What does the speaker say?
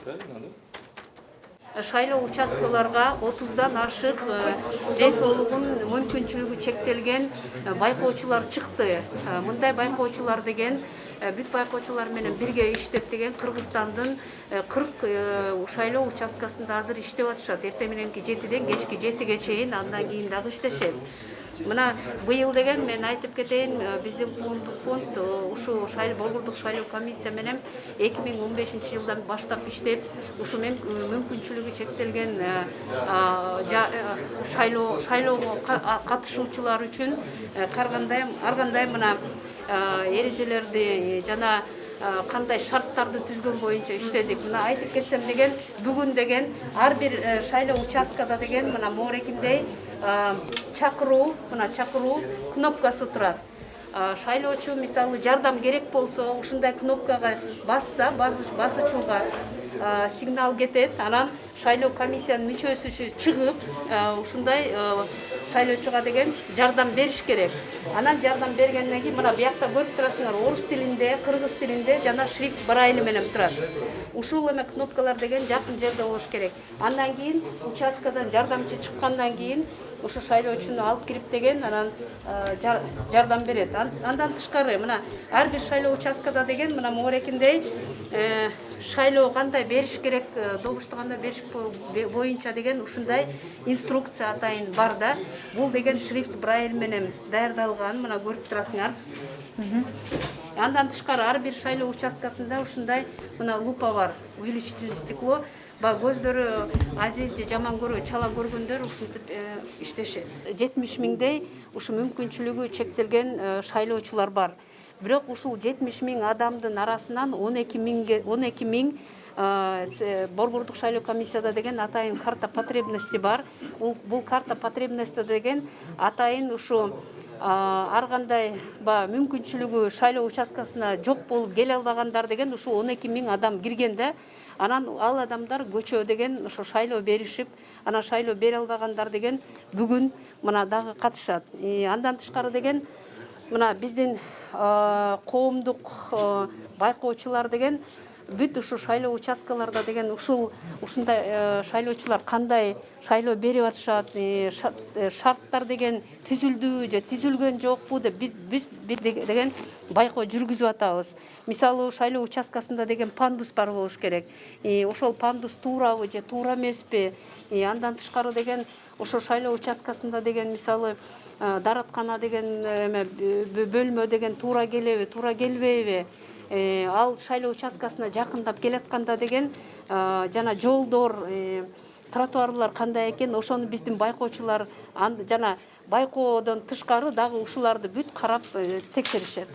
правильно, да? Шайлоо участкаларга 30дан ашык эс олугун мүмкүнчүлүгү чектелген байкоочулар чыкты. Мындай байкоочулар деген бүт байкоочулар менен бирге иштеп деген Кыргызстандын 40 шайлоо участкасында азыр иштеп атышат. Эртең мененки 7ден кечки 7ге чейин андан кийин дагы иштешет. Мына быйыл деген мен айтып кетейин, биздин коомдук фонд ушу Борбордук шайлоо комиссия менен 2015-жылдан баштап иштеп, ушу мүмкүнчүлүгү чектелген шайлоого катышуучулар үчүн ар кандай мына эрежелерди жана кандай шарттарды түзгөн боюнча иштедик. Мына айтып кетсем деген, бүгүн деген ар бир шайлоо участкада деген мына моорекиндей чакыруу кнопкасы турат. Шайлоочу мисалы жардам керек болсо, ушундай кнопкага басса, басуучуга сигнал кетет. Анан шайлоо комиссиянын мүчөсү чыгып, ушундай шайлоочуга деген жардам бериш керек. Анан жардам бергенден кийин мына биякта көрүп турасыңар, орус тилинде, кыргыз тилинде жана шрифт Брайль менен турат. Ушул эме кнопкалар деген жакын жерде болуш керек. Андан кийин участкадан жардамчы чыккандан кийин ушу шайлоочуну алып кирип деген анан жардам берет. Андан тышкары мына ар бир шайлоо участкада деген мына моорекиндей шайлоо кандай бериш керек, добушту кандай бериш боюнча деген ушундай инструкция атайын бар да. Бул деген шрифт Брайль менен даярдалган, мына көрүп турасыңар. Андан тышкары ар бир шайлоо участкасында ушундай мына лупа бар, увеличительное стекло. Көздөрү азиз же жаман чала көргөндөр ушинтип иштешет. 70 миңдей ушу мүмкүнчүлүгү чектелген шайлоочулар бар. Бирок ушул 70 миң адамдын арасынан 12 миң Борбордук шайлоо комиссияда деген атайын карта потребности бар. Бул карта потребности деген атайын ушу ар кандай мүмкүнчүлүгү шайлоо участкасына жок болуп келе албагандар деген ушу 12 миң адам кирген да. Анан ал адамдар көчө деген ошо шайлоо беришип, анан шайлоо бере албагандар деген бүгүн мына дагы катышат. Андан тышкары деген мына биздин коомдук байкоочулар деген бүт ушу шайлоо участкаларда деген ушундай шайлоочулар кандай шайлоо берип атышат, шарттар деген түзүлдүбү же түзүлгөн жокпу деп биз деген байкоо жүргүзүп атабыз. Мисалы шайлоо участкасында деген пандус бар болуш керек. Ошол пандус туурабы же туура эмеспи? Андан тышкары деген ошол шайлоо участкасында деген мисалы дараткана деген бөлмө деген туура келеби, туура келбейби? Ал шайлоо участкасына жакындап келатканда деген жана жолдор, тротуарлар кандай экен, ошону биздин байкоочулар жана байкоодон тышкары дагы ушуларды бүт карап текшеришет.